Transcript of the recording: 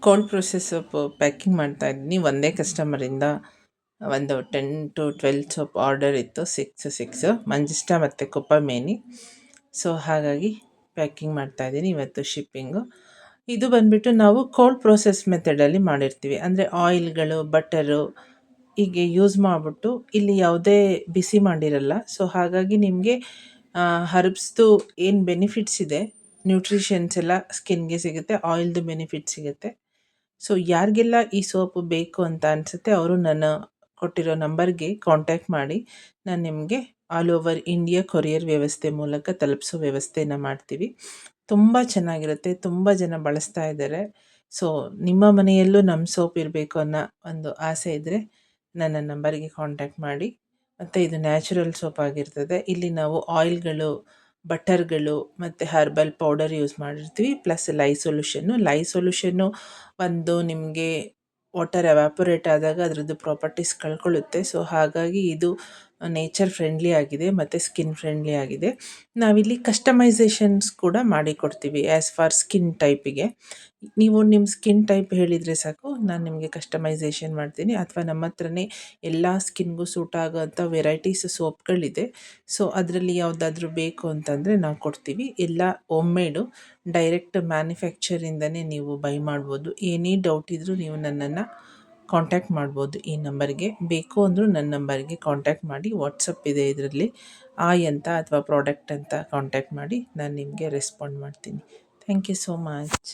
Cold process soap packing ಮಾಡ್ತಾ ಇದ್ದೀನಿ. ಒಂದೇ ಕಸ್ಟಮರಿಂದ ಒಂದು 10 to 12 ಸೋಪ್ ಆರ್ಡರ್ ಇತ್ತು. ಸಿಕ್ಸ್ ಮಂಜಿಸ್ಟಾ ಮತ್ತು ಕೊಪ್ಪಮೇನಿ. ಸೊ ಹಾಗಾಗಿ ಪ್ಯಾಕಿಂಗ್ ಮಾಡ್ತಾ ಇದ್ದೀನಿ. ಇವತ್ತು ಶಿಪ್ಪಿಂಗು. ಇದು ಬಂದ್ಬಿಟ್ಟು ನಾವು ಕೋಲ್ಡ್ ಪ್ರೊಸೆಸ್ ಮೆಥಡಲ್ಲಿ ಮಾಡಿರ್ತೀವಿ. ಅಂದರೆ ಆಯಿಲ್ಗಳು, ಬಟರು ಹೀಗೆ ಯೂಸ್ ಮಾಡಿಬಿಟ್ಟು ಇಲ್ಲಿ ಯಾವುದೇ ಬಿಸಿ ಮಾಡಿರಲ್ಲ. ಸೊ ಹಾಗಾಗಿ ನಿಮಗೆ ಹರ್ಬ್ಸ್ದು ಏನು ಬೆನಿಫಿಟ್ಸ್ ಇದೆ, ನ್ಯೂಟ್ರಿಷನ್ಸ್ ಎಲ್ಲ ಸ್ಕಿನ್ಗೆ ಸಿಗುತ್ತೆ, ಆಯಿಲ್ದು ಬೆನಿಫಿಟ್ ಸಿಗುತ್ತೆ. ಸೊ ಯಾರಿಗೆಲ್ಲ ಈ ಸೋಪು ಬೇಕು ಅಂತ ಅನಿಸುತ್ತೆ ಅವರು ನನ್ನ ಕೊಟ್ಟಿರೋ ನಂಬರ್ಗೆ ಕಾಂಟ್ಯಾಕ್ಟ್ ಮಾಡಿ. ನಾನು ನಿಮಗೆ ಆಲ್ ಓವರ್ ಇಂಡಿಯಾ ಕೊರಿಯರ್ ವ್ಯವಸ್ಥೆ ಮೂಲಕ ತಲುಪಿಸೋ ವ್ಯವಸ್ಥೆನ ಮಾಡ್ತೀವಿ. ತುಂಬ ಚೆನ್ನಾಗಿರುತ್ತೆ. ತುಂಬ ಜನ ಬಳಸ್ತಾ ಇದ್ದಾರೆ. ಸೊ ನಿಮ್ಮ ಮನೆಯಲ್ಲೂ ನಮ್ಮ ಸೋಪ್ ಇರಬೇಕು ಅನ್ನೋ ಒಂದು ಆಸೆ ಇದ್ದರೆ ನನ್ನ ನಂಬರಿಗೆ ಕಾಂಟ್ಯಾಕ್ಟ್ ಮಾಡಿ. ಮತ್ತು ಇದು ನ್ಯಾಚುರಲ್ ಸೋಪ್ ಆಗಿರ್ತದೆ. ಇಲ್ಲಿ ನಾವು ಆಯಿಲ್ಗಳು, ಬಟರ್ಗಳು ಮತ್ತು ಹರ್ಬಲ್ ಪೌಡರ್ ಯೂಸ್ ಮಾಡಿರ್ತೀವಿ. ಪ್ಲಸ್ ಲೈ ಸೊಲ್ಯೂಷನ್ನು ಒಂದು ನಿಮಗೆ ವಾಟರ್ ಎವಾಪೊರೇಟ್ ಆದಾಗ ಅದರದ್ದು ಪ್ರಾಪರ್ಟೀಸ್ ಕಳ್ಕೊಳ್ಳುತ್ತೆ. ಸೊ ಹಾಗಾಗಿ ಇದು ನೇಚರ್ ಫ್ರೆಂಡ್ಲಿ ಆಗಿದೆ ಮತ್ತು ಸ್ಕಿನ್ ಫ್ರೆಂಡ್ಲಿ ಆಗಿದೆ. ನಾವಿಲ್ಲಿ ಕಸ್ಟಮೈಸೇಷನ್ಸ್ ಕೂಡ ಮಾಡಿಕೊಡ್ತೀವಿ ಆ್ಯಸ್ ಫಾರ್ ಸ್ಕಿನ್ ಟೈಪಿಗೆ. ನೀವು ನಿಮ್ಮ ಸ್ಕಿನ್ ಟೈಪ್ ಹೇಳಿದರೆ ಸಾಕು, ನಾನು ನಿಮಗೆ ಕಸ್ಟಮೈಸೇಷನ್ ಮಾಡ್ತೀನಿ. ಅಥವಾ ನಮ್ಮ ಹತ್ರನೇ ಎಲ್ಲ ಸ್ಕಿನ್ಗೂ ಸೂಟ್ ಆಗೋಂಥ ವೆರೈಟೀಸ್ ಸೋಪ್ಗಳಿದೆ. ಸೊ ಅದರಲ್ಲಿ ಯಾವುದಾದ್ರೂ ಬೇಕು ಅಂತಂದರೆ ನಾವು ಕೊಡ್ತೀವಿ. ಎಲ್ಲ ಹೋಮ್ ಮೇಡು, ಡೈರೆಕ್ಟ್ ಮ್ಯಾನುಫ್ಯಾಕ್ಚರಿಂದನೇ ನೀವು ಬೈ ಮಾಡ್ಬೋದು. ಏನೇ ಡೌಟ್ ಇದ್ದರೂ ನೀವು ನನ್ನನ್ನು ಕಾಂಟ್ಯಾಕ್ಟ್ ಮಾಡ್ಬೋದು ಈ ನಂಬರ್ಗೆ. ಬೇಕು ಅಂದರೂ ನನ್ನ ನಂಬರ್ಗೆ ಕಾಂಟ್ಯಾಕ್ಟ್ ಮಾಡಿ. ವಾಟ್ಸಪ್ ಇದೆ ಇದರಲ್ಲಿ. ಆಯ್ ಅಂತ ಅಥವಾ ಪ್ರಾಡಕ್ಟ್ ಅಂತ ಕಾಂಟ್ಯಾಕ್ಟ್ ಮಾಡಿ, ನಾನು ನಿಮಗೆ ರೆಸ್ಪಾಂಡ್ ಮಾಡ್ತೀನಿ. Thank you so much.